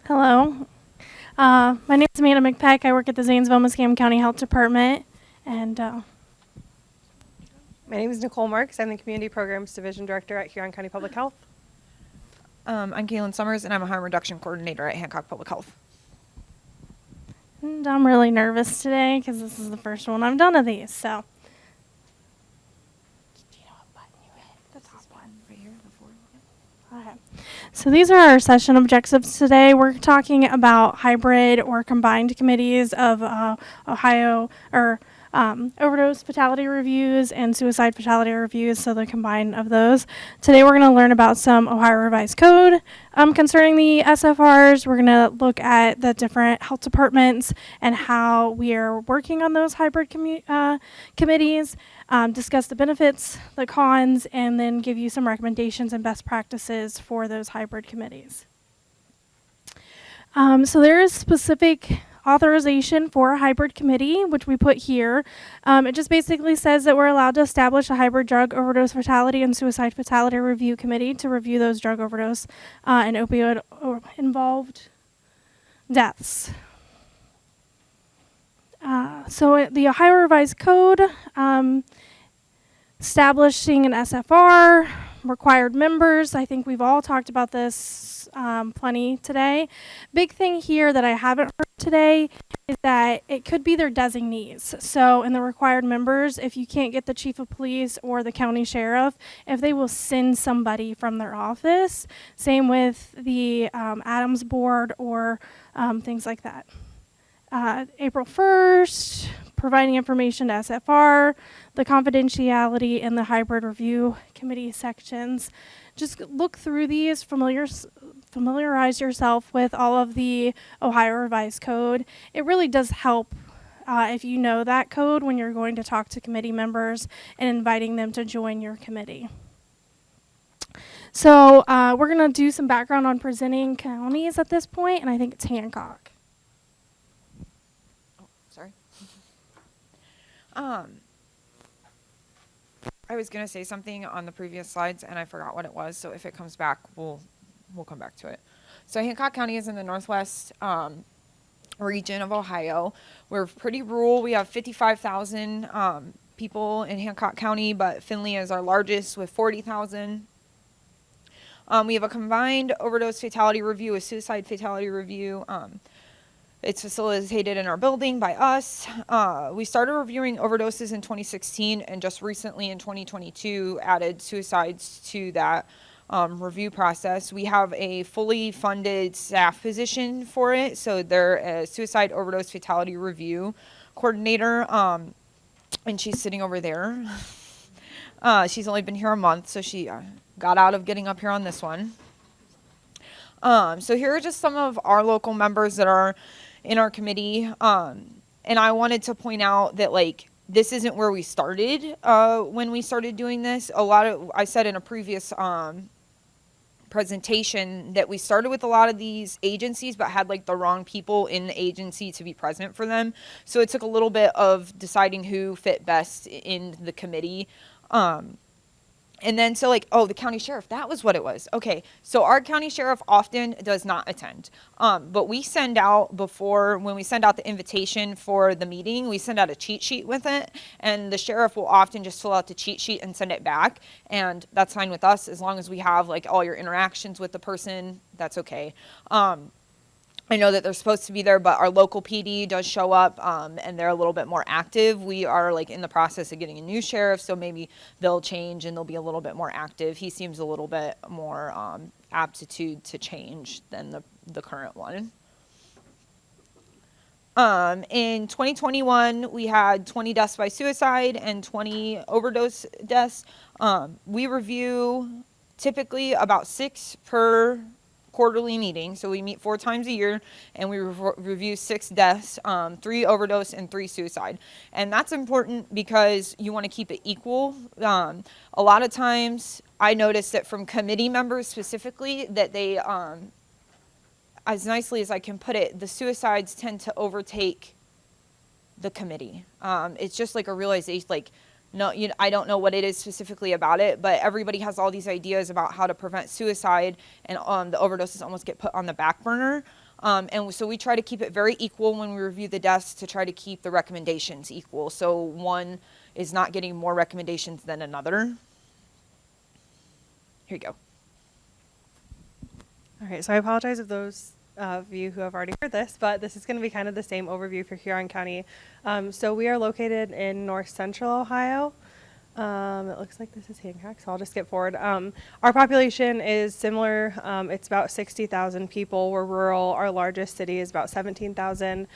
Hello. My name is Amanda McPeck. I work at the Zanesville-Muskam County Health Department. And My name is Nicole Marks. I'm the Community Programs Division Director at Huron County Public Health. I'm Kaylin Summers, and I'm a Harm Reduction Coordinator at Hancock Public Health. I'm really nervous today because this is the first one I've done of these. So, do you know what button you hit? The top one. Right here, the forward. Okay. So these are our session objectives today. We're talking about hybrid or combined committees of Ohio or overdose fatality reviews and suicide fatality reviews, so the combine of those. Today we're going to learn about some Ohio Revised Code concerning the SFRs. We're going to look at the different health departments and how we are working on those hybrid committees, discuss the benefits, the cons, and then give you some recommendations and best practices for those hybrid committees. So there is specific authorization for a hybrid committee, which we put here. It just basically says that we're allowed to establish a hybrid drug overdose fatality and suicide fatality review committee to review those drug overdose and opioid involved deaths. So the Ohio Revised Code, establishing an SFR, required members. I think we've all talked about this plenty today. Big thing here that I haven't heard today is that it could be their designees. So in the required members, if you can't get the chief of police or the county sheriff, if they will send somebody from their office. Same with the Adams board or things like that. April 1st, providing information to SFR, the confidentiality and the hybrid review committee sections. Just look through these, familiarize yourself with all of the Ohio Revised Code. It really does help if you know that code when you're going to talk to committee members and inviting them to join your committee. So we're going to do some background on presenting counties at this point, and I think it's Hancock. Sorry. I was going to say something on the previous slides, and I forgot what it was, so if it comes back, we'll come back to it. So Hancock County is in the northwest region of Ohio. We're pretty rural. We have 55,000 people in Hancock County, but Findlay is our largest with 40,000. We have a combined overdose fatality review, a suicide fatality review. It's facilitated in our building by us. We started reviewing overdoses in 2016 and just recently in 2022 added suicides to that review process. We have a fully funded staff position for it. So they're a suicide overdose fatality review coordinator, and she's sitting over there. She's only been here a month, so she got out of getting up here on this one. So here are just some of our local members that are in our committee, and I wanted to point out that this isn't where we started when we started doing this. I said in a previous presentation that we started with a lot of these agencies but had the wrong people in the agency to be present for them, so it took a little bit of deciding who fit best in the committee. And then so the county sheriff, that was what it was. Okay, so our county sheriff often does not attend. But we send out when we send out the invitation for the meeting, we send out a cheat sheet with it. And the sheriff will often just fill out the cheat sheet and send it back. And that's fine with us as long as we have all your interactions with the person, that's okay. I know that they're supposed to be there, but our local PD does show up, and they're a little bit more active. We are in the process of getting a new sheriff, so maybe they'll change and they'll be a little bit more active. He seems a little bit more aptitude to change than the current one. In 2021, we had 20 deaths by suicide and 20 overdose deaths. We review typically about 6 per quarterly meeting, so we meet 4 times a year, and we review 6 deaths, 3 overdose and 3 suicide. And that's important because you want to keep it equal. A lot of times I noticed that from committee members specifically that they, as nicely as I can put it, the suicides tend to overtake the committee. It's just a realization, no, I don't know what it is specifically about it, but everybody has all these ideas about how to prevent suicide, and the overdoses almost get put on the back burner. So we try to keep it very equal when we review the deaths to try to keep the recommendations equal. So one is not getting more recommendations than another. Here you go. All right, so I apologize if those of you who have already heard this, but this is going to be kind of the same overview for Huron County. So we are located in north central Ohio. It looks like this is Hancock, so I'll just skip forward. Our population is similar. It's about 60,000 people. We're rural. Our largest city is about 17,000.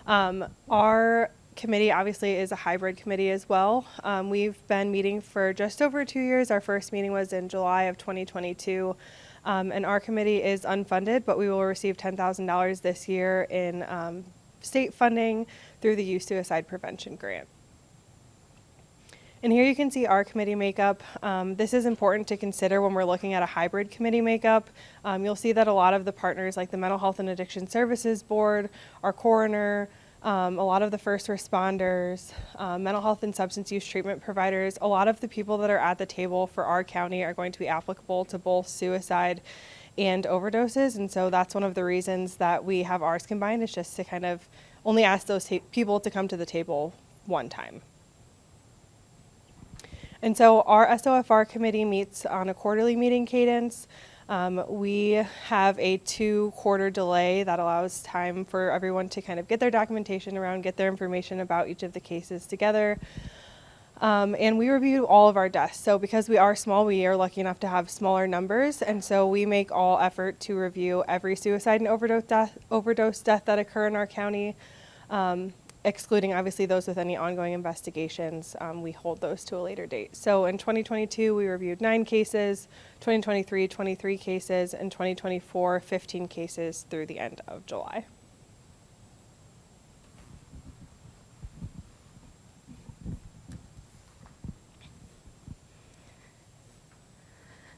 Our committee obviously is a hybrid committee as well. We've been meeting for just over 2 years. Our first meeting was in July of 2022. And our committee is unfunded, but we will receive $10,000 this year in state funding through the Youth Suicide Prevention Grant. And here you can see our committee makeup. This is important to consider when we're looking at a hybrid committee makeup. You'll see that a lot of the partners like the Mental Health and Addiction Services Board, our coroner, a lot of the first responders, mental health and substance use treatment providers, a lot of the people that are at the table for our county are going to be applicable to both suicide and overdoses. And so that's one of the reasons that we have ours combined, is just to kind of only ask those people to come to the table one time. And so our SOFR committee meets on a quarterly meeting cadence. We have a 2-quarter delay that allows time for everyone to kind of get their documentation around, get their information about each of the cases together. And we review all of our deaths. So because we are small, we are lucky enough to have smaller numbers. And so we make all effort to review every suicide and overdose death that occur in our county. Excluding obviously those with any ongoing investigations, we hold those to a later date. So in 2022, we reviewed 9 cases, 2023, 23 cases, and 2024, 15 cases through the end of July.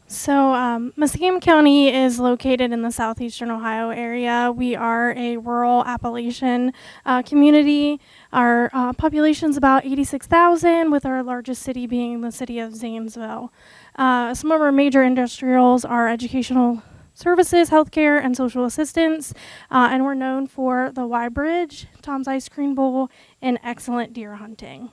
So Muscatine County is located in the southeastern Ohio area. We are a rural Appalachian community. Our population is about 86,000, with our largest city being the city of Zanesville. Some of our major industrials are educational services, healthcare, and social assistance, and we're known for the Y Bridge, Tom's Ice Cream Bowl, and excellent deer hunting.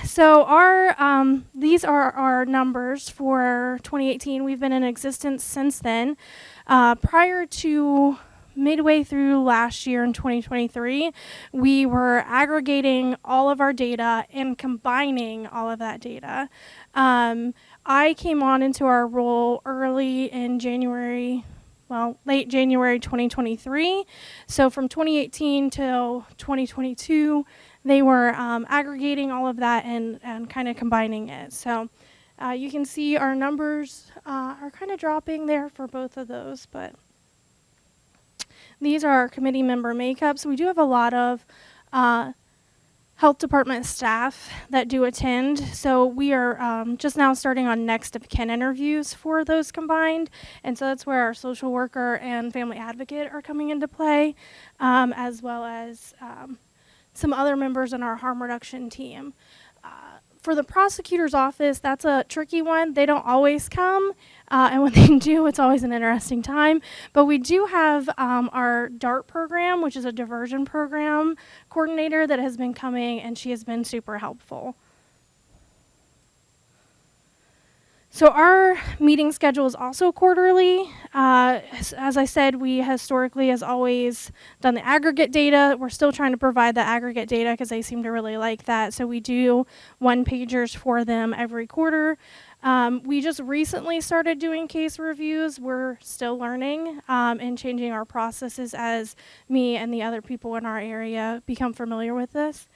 So these are our numbers for 2018. We've been in existence since then. Prior to midway through last year in 2023, we were aggregating all of our data and combining all of that data. I came on into our role early in late January 2023. So from 2018 till 2022, they were aggregating all of that and kind of combining it. So you can see our numbers are kind of dropping there for both of those, but these are our committee member makeups. We do have a lot of health department staff that do attend. So we are just now starting on next of kin interviews for those combined. And so that's where our social worker and family advocate are coming into play, as well as some other members in our harm reduction team. For the prosecutor's office, that's a tricky one. They don't always come, and when they do, it's always an interesting time. But we do have our DART program, which is a diversion program coordinator that has been coming, and she has been super helpful. So our meeting schedule is also quarterly. As I said, we historically has always done the aggregate data. We're still trying to provide the aggregate data because they seem to really like that. So we do 1-pagers for them every quarter. We just recently started doing case reviews. We're still learning and changing our processes as me and the other people in our area become familiar with this.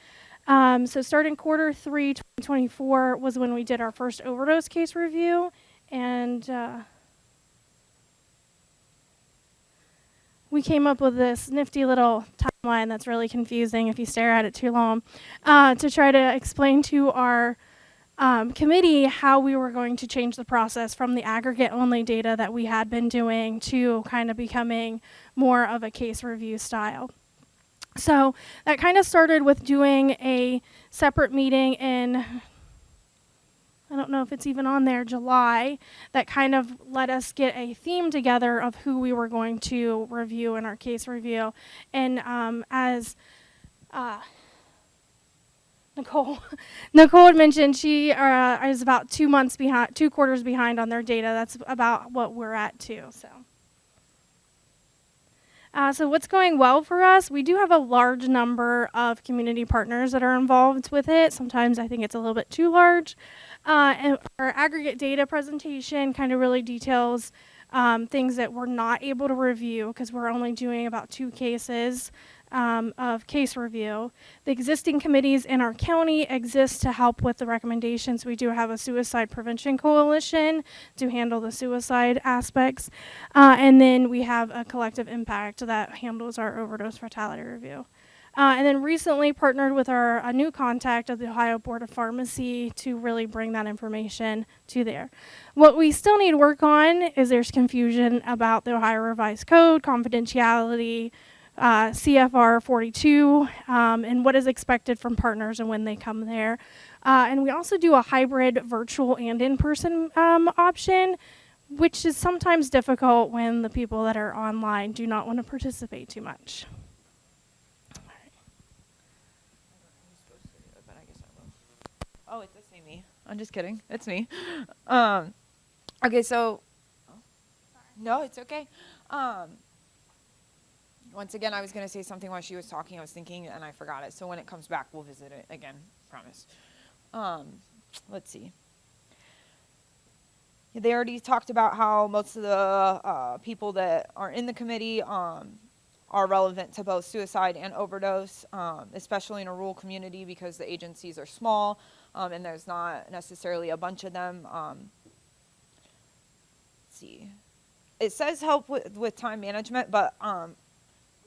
So starting quarter 3, 2024 was when we did our first overdose case review, and we came up with this nifty little timeline that's really confusing if you stare at it too long, to try to explain to our committee how we were going to change the process from the aggregate only data that we had been doing to kind of becoming more of a case review style. So that kind of started with doing a separate meeting in I don't know if it's even on there, July, that kind of let us get a theme together of who we were going to review in our case review. And as Nicole, Nicole had mentioned, she is about 2 months behind, 2 quarters behind on their data. That's about what we're at too. So what's going well for us? We do have a large number of community partners that are involved with it. Sometimes I think it's a little bit too large. And our aggregate data presentation kind of really details things that we're not able to review because we're only doing about 2 cases of case review. The existing committees in our county exist to help with the recommendations. We do have a suicide prevention coalition to handle the suicide aspects. And then we have a collective impact that handles our overdose fatality review. And then recently partnered with a new contact of the Ohio Board of Pharmacy to really bring that information to there. What we still need work on is there's confusion about the Ohio Revised Code, confidentiality, SFR 42, and what is expected from partners and when they come there. And we also do a hybrid virtual and in-person option, which is sometimes difficult when the people that are online do not want to participate too much. Oh, it does say me. I'm just kidding. It's me. Okay, so no, it's okay. Once again, I was going to say something while she was talking. I was thinking, and I forgot it. So when it comes back, we'll visit it again. Promise. Let's see. They already talked about how most of the people that are in the committee are relevant to both suicide and overdose, especially in a rural community because the agencies are small and there's not necessarily a bunch of them. Let's see. It says help with time management, but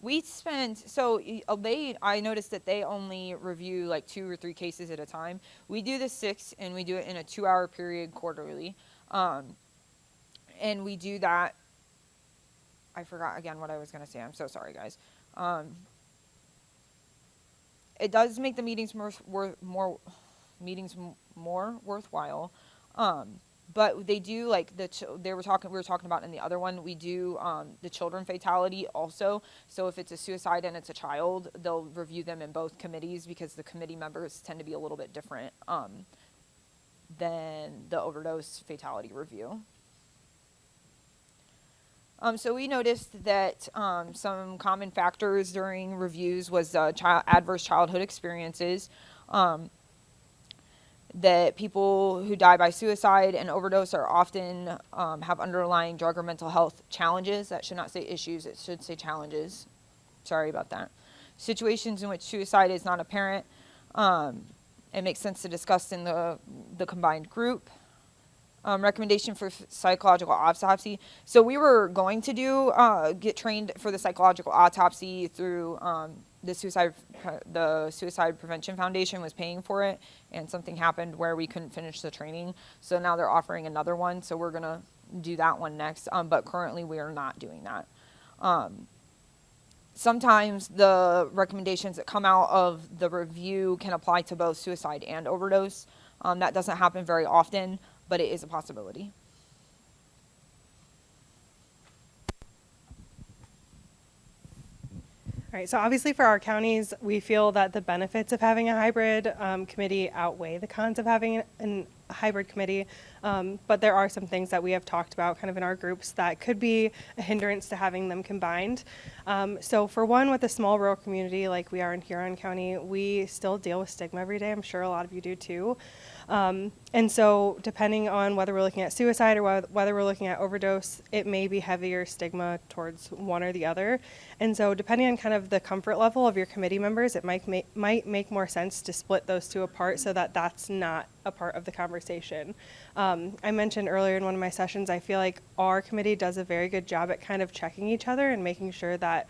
we spend, I noticed that they only review like 2 or 3 cases at a time. We do the 6 and we do it in a 2-hour period quarterly. And we do that. I forgot again what I was going to say. I'm so sorry, guys. It does make the meetings more worthwhile. But they do like we were talking about in the other one. We do the children fatality also. So if it's a suicide and it's a child, they'll review them in both committees because the committee members tend to be a little bit different than the overdose fatality review. So we noticed that some common factors during reviews was adverse childhood experiences. That people who die by suicide and overdose are often have underlying drug or mental health challenges. That should not say issues, it should say challenges. Sorry about that. Situations in which suicide is not apparent. It makes sense to discuss in the combined group. Recommendation for psychological autopsy. So we were going to get trained for the psychological autopsy through the Suicide Prevention Foundation was paying for it, and something happened where we couldn't finish the training. So now they're offering another one, so we're going to do that one next. But currently we are not doing that. Sometimes the recommendations that come out of the review can apply to both suicide and overdose. That doesn't happen very often, but it is a possibility. All right, so obviously for our counties, we feel that the benefits of having a hybrid committee outweigh the cons of having a hybrid committee, but there are some things that we have talked about kind of in our groups that could be a hindrance to having them combined. So for one, with a small rural community like we are in Huron County, we still deal with stigma every day. I'm sure a lot of you do too. And so depending on whether we're looking at suicide or whether we're looking at overdose, it may be heavier stigma towards one or the other. And so depending on kind of the comfort level of your committee members, it might make more sense to split those two apart so that that's not a part of the conversation. I mentioned earlier in one of my sessions, I feel like our committee does a very good job at kind of checking each other and making sure that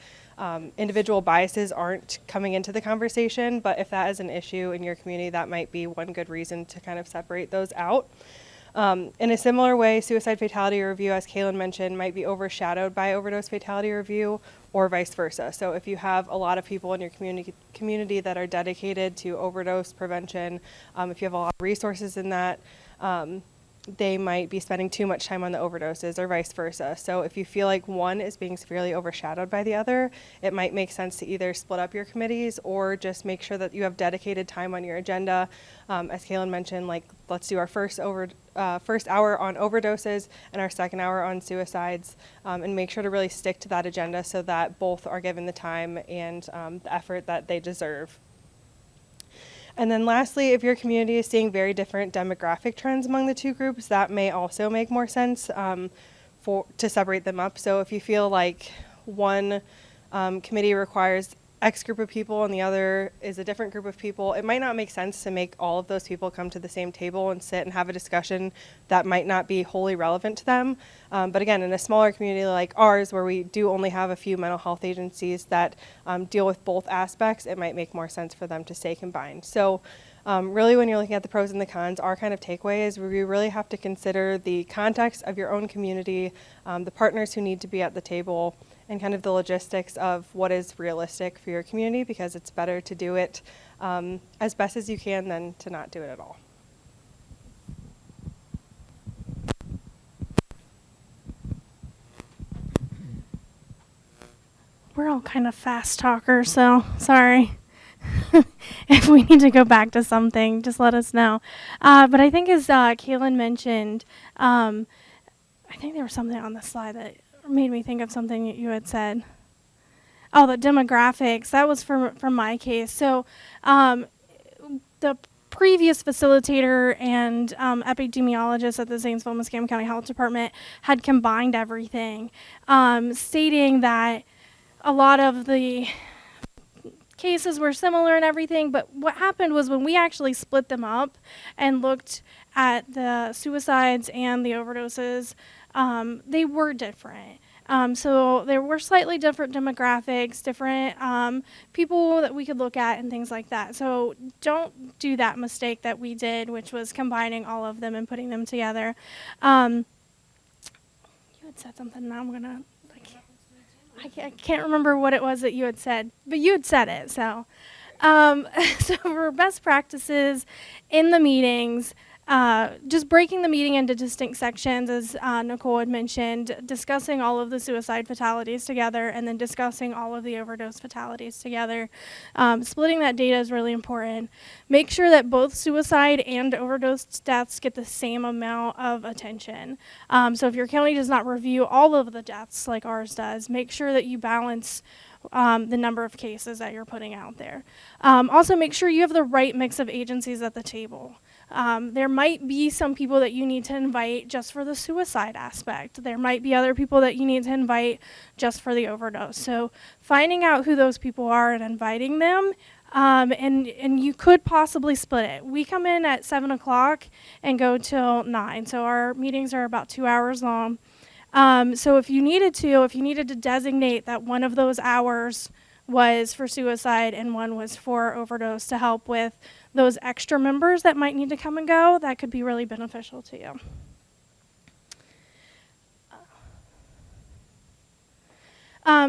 individual biases aren't coming into the conversation, but if that is an issue in your community, that might be one good reason to kind of separate those out. In a similar way, suicide fatality review, as Kaylin mentioned, might be overshadowed by overdose fatality review or vice versa. So if you have a lot of people in your community that are dedicated to overdose prevention, if you have a lot of resources in that, they might be spending too much time on the overdoses or vice versa. So if you feel like one is being severely overshadowed by the other, it might make sense to either split up your committees or just make sure that you have dedicated time on your agenda. As Kaylin mentioned, like, let's do our first hour on overdoses and our second hour on suicides, and make sure to really stick to that agenda so that both are given the time and the effort that they deserve. And then lastly, if your community is seeing very different demographic trends among the two groups, that may also make more sense to separate them up. So if you feel like one committee requires X group of people and the other is a different group of people, it might not make sense to make all of those people come to the same table and sit and have a discussion that might not be wholly relevant to them. But again, in a smaller community like ours, where we do only have a few mental health agencies that deal with both aspects, it might make more sense for them to stay combined. So really, when you're looking at the pros and the cons, our kind of takeaway is we really have to consider the context of your own community, the partners who need to be at the table, and kind of the logistics of what is realistic for your community, because it's better to do it as best as you can than to not do it at all. We're all kind of fast talkers, so sorry. If we need to go back to something, just let us know. But I think as Kaylin mentioned, I think there was something on the slide that made me think of something that you had said. Oh, the demographics. That was from my case. So the previous facilitator and epidemiologist at the Zanesville-Muskam County Health Department had combined everything, stating that a lot of the cases were similar and everything, but what happened was when we actually split them up and looked at the suicides and the overdoses, they were different. So there were slightly different demographics, different people that we could look at and things like that. So don't do that mistake that we did, which was combining all of them and putting them together. You had said something, now I'm going to... I can't remember what it was that you had said, but you had said it. So, so for best practices in the meetings, just breaking the meeting into distinct sections, as Nicole had mentioned, discussing all of the suicide fatalities together, and then discussing all of the overdose fatalities together. Splitting that data is really important. Make sure that both suicide and overdose deaths get the same amount of attention. So if your county does not review all of the deaths like ours does, make sure that you balance the number of cases that you're putting out there. Also, make sure you have the right mix of agencies at the table. There might be some people that you need to invite just for the suicide aspect. There might be other people that you need to invite just for the overdose. So finding out who those people are and inviting them, and you could possibly split it. We come in at 7 o'clock and go till 9, so our meetings are about 2 hours long. So if you needed to designate that one of those hours was for suicide and one was for overdose to help with those extra members that might need to come and go, that could be really beneficial to you.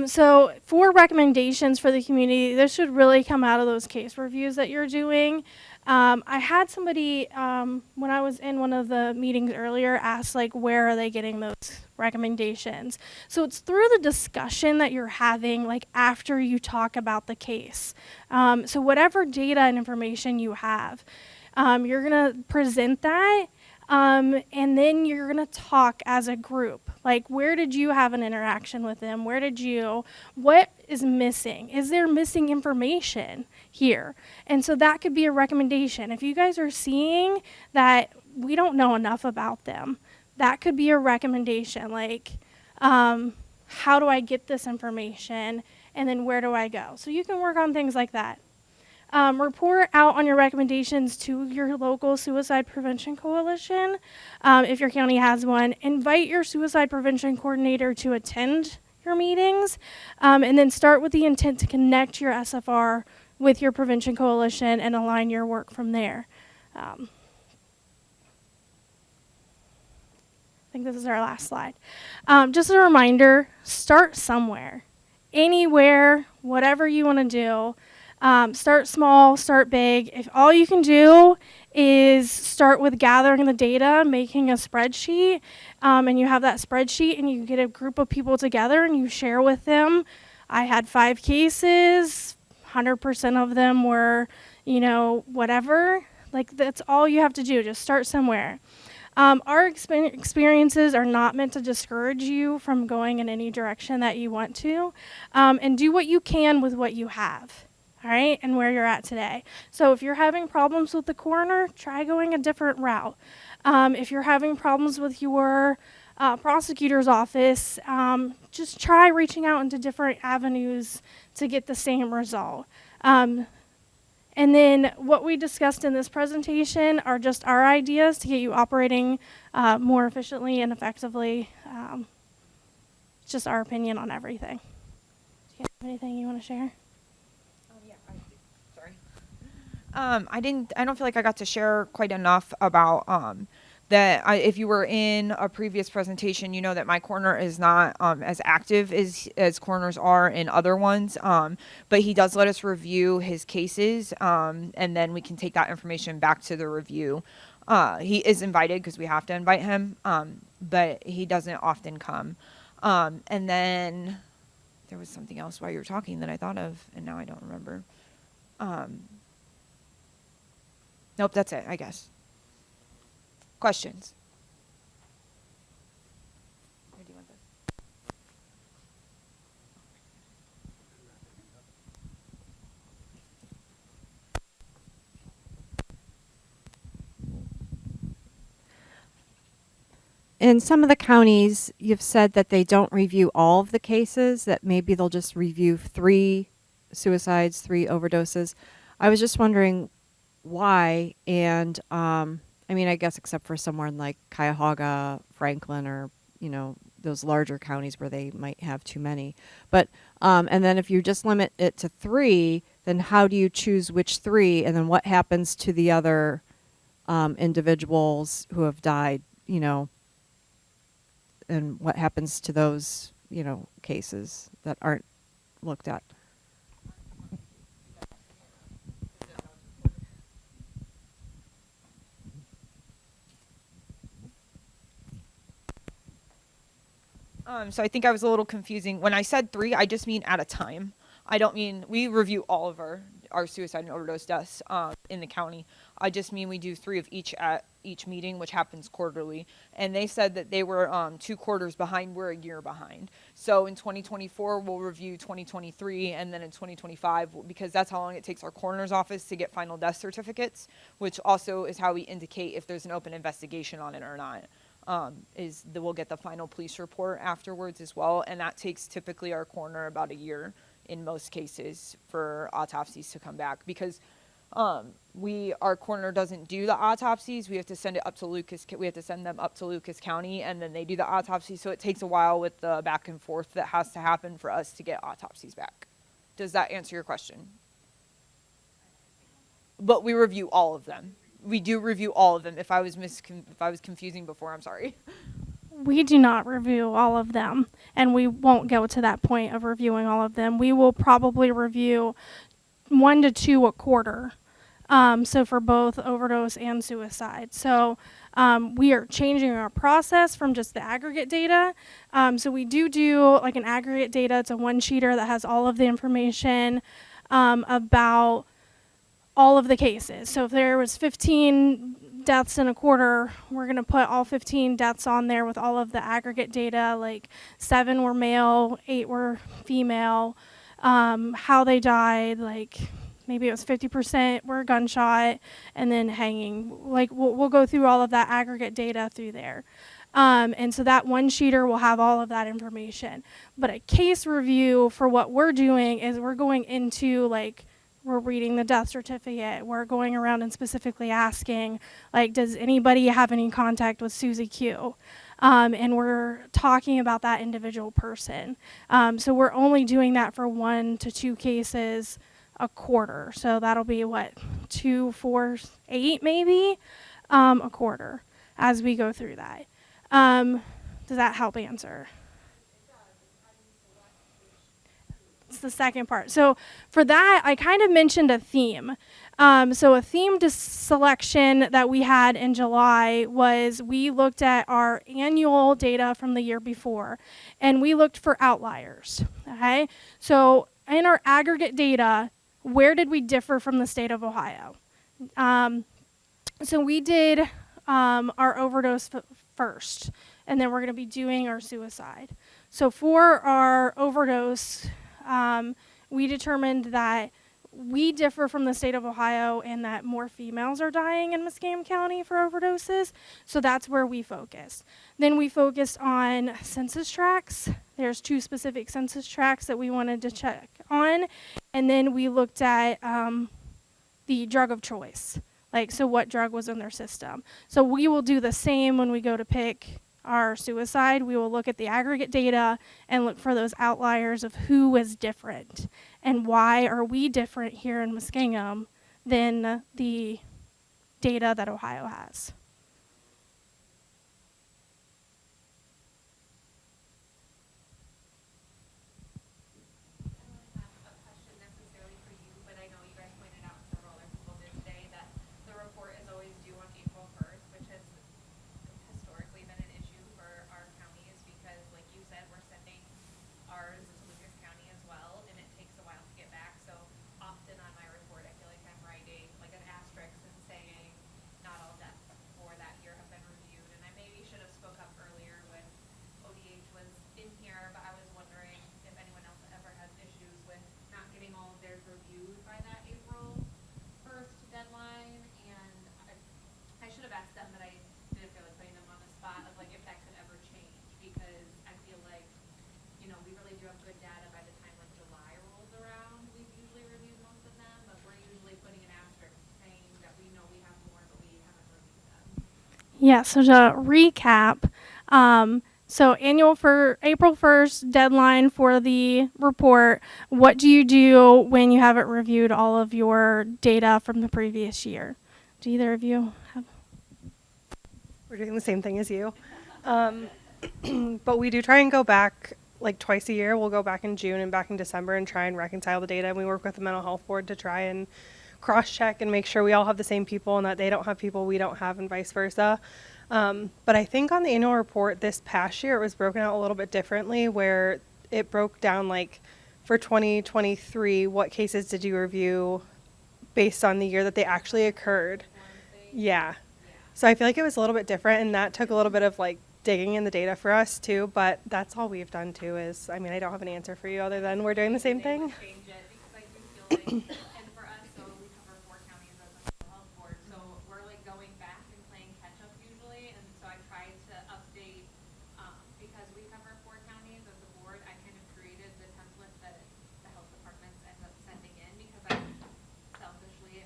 So for recommendations for the community, this should really come out of those case reviews that you're doing. I had somebody, when I was in one of the meetings earlier, ask, like, where are they getting those recommendations? So it's through the discussion that you're having, like, after you talk about the case. So whatever data and information you have, you're going to present that, and then you're going to talk as a group. Like, where did you have an interaction with them? What is missing? Is there missing information here? And so that could be a recommendation. If you guys are seeing that we don't know enough about them, that could be a recommendation. Like, how do I get this information? And then where do I go? So you can work on things like that. Report out on your recommendations to your local suicide prevention coalition, if your county has one. Invite your suicide prevention coordinator to attend your meetings, and then start with the intent to connect your SFR with your prevention coalition and align your work from there. I think this is our last slide. Just a reminder, start somewhere. Anywhere, whatever you want to do. Start small, start big. If all you can do is start with gathering the data, making a spreadsheet, and you have that spreadsheet and you get a group of people together and you share with them. I had 5 cases, 100% of them were, whatever. Like, that's all you have to do. Just start somewhere. Our experiences are not meant to discourage you from going in any direction that you want to, and do what you can with what you have. All right, and where you're at today. So if you're having problems with the coroner, try going a different route. If you're having problems with your prosecutor's office, just try reaching out into different avenues to get the same result. And then what we discussed in this presentation are just our ideas to get you operating more efficiently and effectively. It's just our opinion on everything. Do you have anything you want to share? I don't feel like I got to share quite enough about that. If you were in a previous presentation, you know that my coroner is not as active as coroners are in other ones, but he does let us review his cases, and then we can take that information back to the review. He is invited because we have to invite him, but he doesn't often come. And then there was something else while you were talking that I thought of, and now I don't remember. Nope, that's it, I guess. Questions? Or do you want this? In some of the counties, you've said that they don't review all of the cases, that maybe they'll just review 3 suicides, 3 overdoses. I was just wondering why, and I guess except for somewhere in like Cuyahoga, Franklin, or those larger counties where they might have too many. But and then if you just limit it to 3, then how do you choose which 3, and then what happens to the other individuals who have died? And what happens to those cases that aren't looked at? So I think I was a little confusing. When I said 3, I just mean at a time. I don't mean we review all of our suicide and overdose deaths in the county. I just mean we do 3 of each at each meeting, which happens quarterly. And they said that they were 2 quarters behind. We're a year behind. So in 2024, we'll review 2023, and then in 2025, because that's how long it takes our coroner's office to get final death certificates, which also is how we indicate if there's an open investigation on it or not. Is that we'll get the final police report afterwards as well, and that takes typically our coroner about a year in most cases for autopsies to come back, because our coroner doesn't do the autopsies. We have to send them up to Lucas County, and then they do the autopsy. So it takes a while with the back and forth that has to happen for us to get autopsies back. Does that answer your question? But we review all of them. We do review all of them. If I was confusing before, I'm sorry. We do not review all of them, and we won't go to that point of reviewing all of them. We will probably review 1 to 2 a quarter, so for both overdose and suicide. So we are changing our process from just the aggregate data. So we do like an aggregate data. It's a one-sheeter that has all of the information about all of the cases. So if there was 15 deaths in a quarter, we're going to put all 15 deaths on there with all of the aggregate data, like 7 were male, 8 were female, how they died, like maybe it was 50% were gunshot, and then hanging. Like we'll go through all of that aggregate data through there. And so that one sheeter will have all of that information. But a case review for what we're doing is we're going into we're reading the death certificate. We're going around and specifically asking, does anybody have any contact with Susie Q? And we're talking about that individual person. So we're only doing that for 1 to 2 cases a quarter. So that'll be 2, 4, 8 maybe a quarter as we go through that. Does that help answer? It's the second part. So for that, I kind of mentioned a theme. So a themed selection that we had in July was we looked at our annual data from the year before, and we looked for outliers. Okay, so in our aggregate data, where did we differ from the state of Ohio? So we did our overdose first, and then we're going to be doing our suicide. So for our overdose, we determined that we differ from the state of Ohio in that more females are dying in Muskingum County for overdoses. So that's where we focused. Then we focused on census tracts. There's 2 specific census tracts that we wanted to check on. And then we looked at the drug of choice. Like, so what drug was in their system. So we will do the same when we go to pick our suicide. We will look at the aggregate data and look for those outliers of who is different and why are we different here in Muskingum than the data that Ohio has. Yeah, so to recap, so annual for April 1st, deadline for the report. What do you do when you haven't reviewed all of your data from the previous year? Do either of you have? We're doing the same thing as you. But we do try and go back like twice a year. We'll go back in June and back in December and try and reconcile the data. And we work with the mental health board to try and cross-check and make sure we all have the same people and that they don't have people we don't have and vice versa. But I think on the annual report this past year, it was broken out a little bit differently where it broke down like for 2023, what cases did you review based on the year that they actually occurred? Yeah. So I feel like it was a little bit different and that took a little bit of like digging in the data for us too, but that's all we've done too is, I mean, I don't have an answer for you other than we're doing the same thing. Change it because I do feel like, and for us, so we cover 4 counties as a mental health board, so we're like going back and playing catch up usually, and so I tried to update, because we cover 4 counties as a board, I kind of created the template that the health departments end up sending in because I selfishly,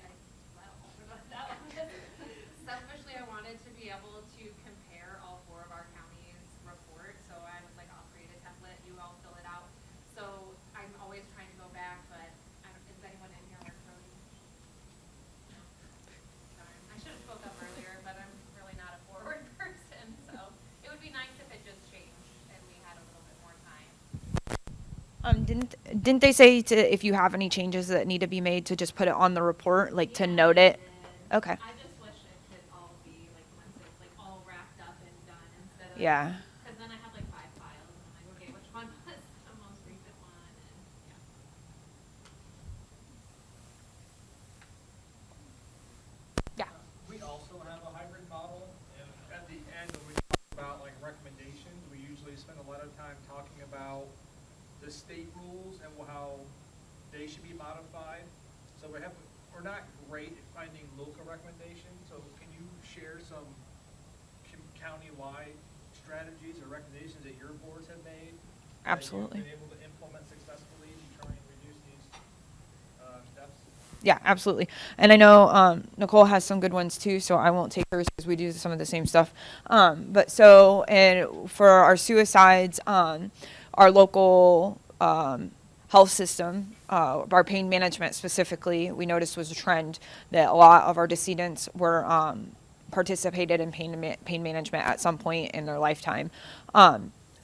selfishly I wanted to be able to compare all 4 of our counties' reports, so I was like, I'll create a template, you all fill it out. So I'm always trying to go back, but is anyone in here work really? No. Sorry. I should have spoke up earlier, but I'm really not a forward person, so it would be nice if it just changed and we had a little bit more time. Didn't they say to if you have any changes that need to be made to just put it on the report, like to note it? Okay. I just wish it could all be like once it's like all wrapped up and done instead of Yeah. because then I have like 5 files and I'm like, okay, which one was the most recent one? And Yeah. We also have a hybrid model, and at the end, when we talk about like recommendations, we usually spend a lot of time talking about the state rules and how they should be modified. So we're not great at finding local recommendations, so can you share some county-wide strategies or recommendations that your boards have made? Absolutely. That you've been able to implement successfully to try and reduce these steps? Yeah, absolutely. And I know Nicole has some good ones too, so I won't take hers because we do some of the same stuff. But so, and for our suicides, our local health system, our pain management specifically, we noticed was a trend that a lot of our decedents were participated in pain management at some point in their lifetime.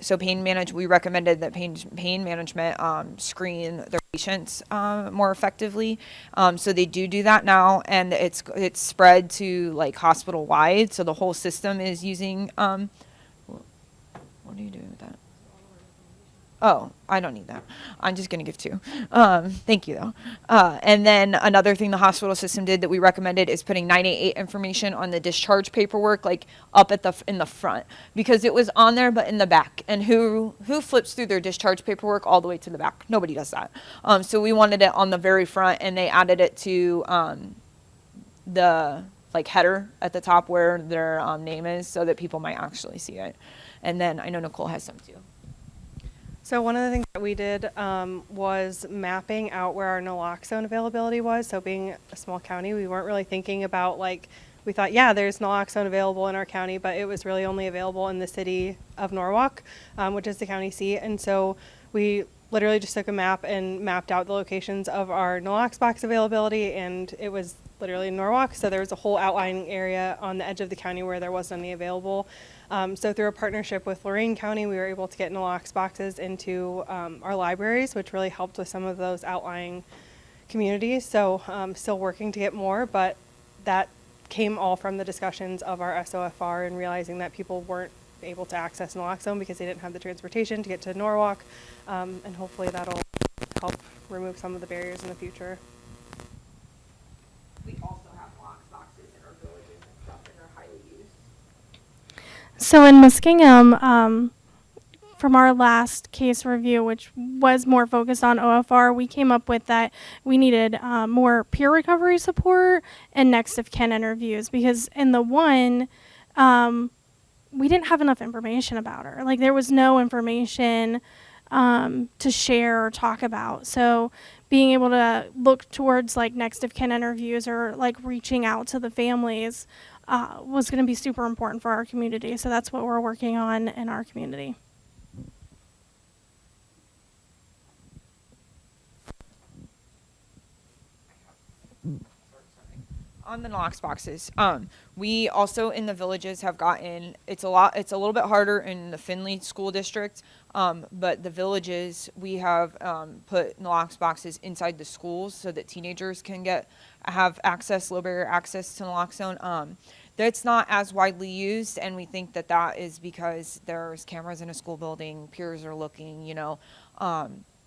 so we recommended that pain management screen their patients more effectively. So they do that now, and it's spread to like hospital wide. So the whole system is using. What are you doing with that? Oh, I don't need that. I'm just going to give two. Thank you, though. And then another thing the hospital system did that we recommended is putting 988 information on the discharge paperwork, like up at in the front, because it was on there but in the back. And who flips through their discharge paperwork all the way to the back? Nobody does that. So we wanted it on the very front, and they added it to the like header at the top where their name is, so that people might actually see it. And then I know Nicole has some too. So one of the things that we did was mapping out where our naloxone availability was. So being a small county, we weren't really thinking about we thought, yeah, there's naloxone available in our county, but it was really only available in the city of Norwalk, which is the county seat. And so we literally just took a map and mapped out the locations of our nalox box availability, and it was literally in Norwalk. So there was a whole outlying area on the edge of the county where there wasn't any available. So through a partnership with Lorain County, we were able to get nalox boxes into our libraries, which really helped with some of those outlying communities. So still working to get more, but that came all from the discussions of our SOFR and realizing that people weren't able to access naloxone because they didn't have the transportation to get to Norwalk. And hopefully that'll help remove some of the barriers in the future. We also have lock boxes in our villages and stuff, and they're highly used. So in Muskingum, from our last case review, which was more focused on OFR, we came up with that we needed more peer recovery support and next of kin interviews, because in the one, we didn't have enough information about her. Like, there was no information to share or talk about. So being able to look towards like next of kin interviews or like reaching out to the families was going to be super important for our community. So that's what we're working on in our community. On the Knox boxes, we also in the villages have gotten, it's a little bit harder in the Findlay school district, but the villages, we have put nalox boxes inside the schools so that teenagers can have access, low barrier access to naloxone. That's not as widely used, and we think that is because there's cameras in a school building, peers are looking,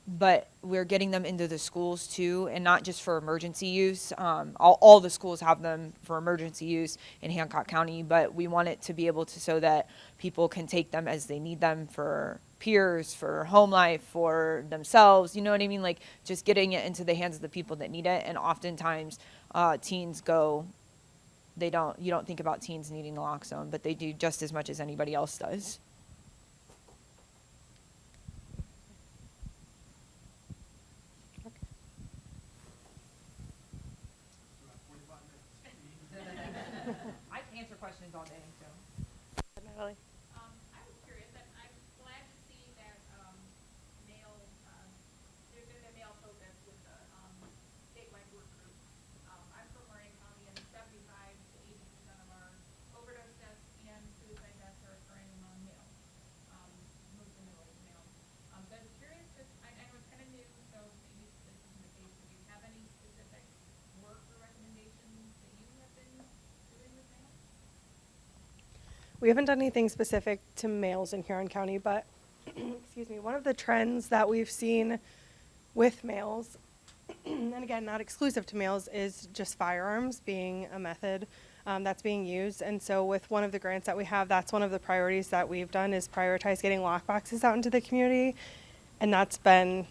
but we're getting them into the schools too, and not just for emergency use. All the schools have them for emergency use in Hancock County, but we want it to be able to so that people can take them as they need them for peers, for home life, for themselves. You know what I mean? Like just getting it into the hands of the people that need it. And oftentimes teens you don't think about teens needing naloxone, but they do just as much as anybody else does. I can answer questions all day, so. Natalie. I was curious, and I'm glad to see that male, there's been a male focus with the statewide work group. I'm from Lorain County, and 75 to 80% of our overdose deaths and suicide deaths are occurring among males, mostly middle-aged males. So I was curious, I know it's kind of new, so maybe this isn't the case. Do you have any specific work or recommendations that you have been doing with males? We haven't done anything specific to males in Huron County, but excuse me, one of the trends that we've seen with males, and again, not exclusive to males, is just firearms being a method that's being used. And so with one of the grants that we have, that's one of the priorities that we've done is prioritize getting lockboxes out into the community. And that's been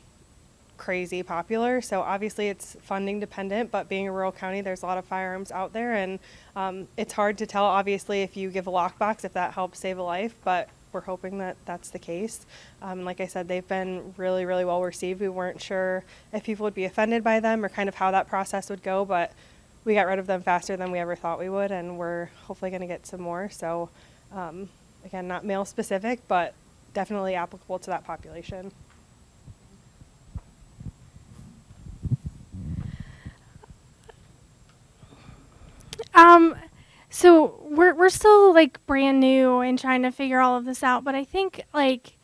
crazy popular. So obviously it's funding dependent, but being a rural county, there's a lot of firearms out there, and it's hard to tell obviously if you give a lockbox if that helps save a life, but we're hoping that that's the case. Like I said, they've been really, really well received. We weren't sure if people would be offended by them or kind of how that process would go, but we got rid of them faster than we ever thought we would, and we're hopefully going to get some more. So again, not male specific, but definitely applicable to that population. So we're still like brand new and trying to figure all of this out, but I think like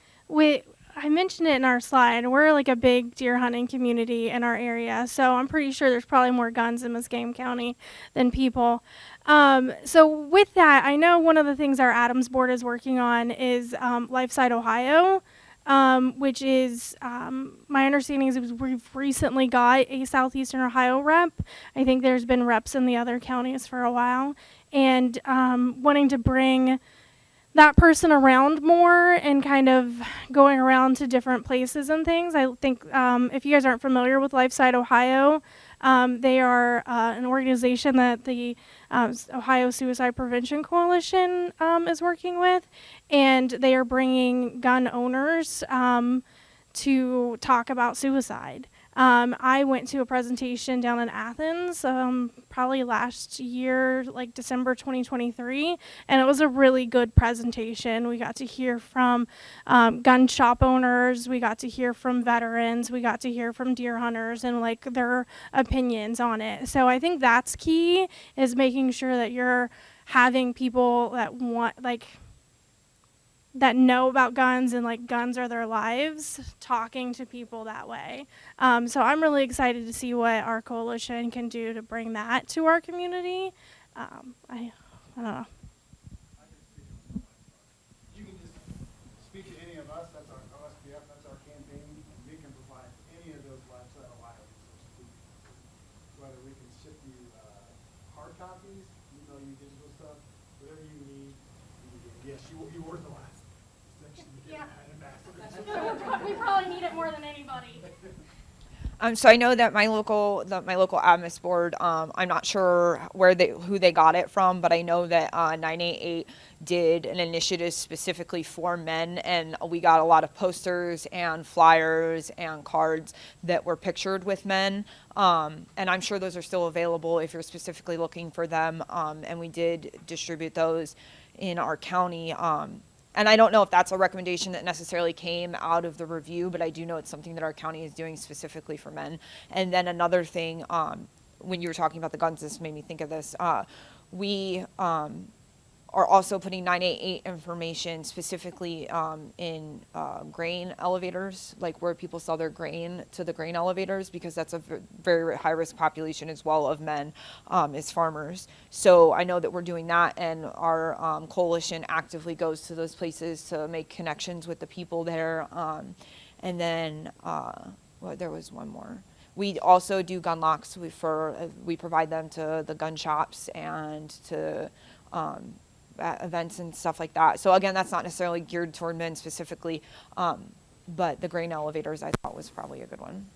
I mentioned it in our slide. We're like a big deer hunting community in our area, so I'm pretty sure there's probably more guns in Muskame County than people. So with that, I know one of the things our Adams board is working on is Lifeside Ohio, which is my understanding is we've recently got a Southeastern Ohio rep. I think there's been reps in the other counties for a while, and wanting to bring that person around more and kind of going around to different places and things. I think if you guys aren't familiar with Lifeside Ohio, they are an organization that the Ohio Suicide Prevention Coalition is working with, and they are bringing gun owners to talk about suicide. I went to a presentation down in Athens probably last year, like December 2023, and it was a really good presentation. We got to hear from gun shop owners, we got to hear from veterans, we got to hear from deer hunters and like their opinions on it. So I think that's key, is making sure that you're having people that want, like, that know about guns and like guns are their lives, talking to people that way. So I'm really excited to see what our coalition can do to bring that to our community. I don't know. You can just speak to any of us, that's our OSPF, that's our campaign, and we can provide any of those Lifeside Ohio resources. Whether we can ship you hard copies, email you digital stuff, whatever you need, you can get. Yes, you were the last section to get an ambassador. We probably need it more than anybody. So I know that my local ADMIS board, I'm not sure who they got it from, but I know that 988 did an initiative specifically for men, and we got a lot of posters and flyers and cards that were pictured with men, and I'm sure those are still available if you're specifically looking for them, and we did distribute those in our county. And I don't know if that's a recommendation that necessarily came out of the review, but I do know it's something that our county is doing specifically for men. And then another thing, when you were talking about the guns, this made me think of this. We are also putting 988 information specifically in grain elevators, like where people sell their grain to the grain elevators, because that's a very high-risk population as well of men as farmers. So I know that we're doing that, and our coalition actively goes to those places to make connections with the people there. And then there was one more. We also do gun locks. We provide them to the gun shops and to events and stuff like that. So again, that's not necessarily geared toward men specifically, but the grain elevators I thought was probably a good one.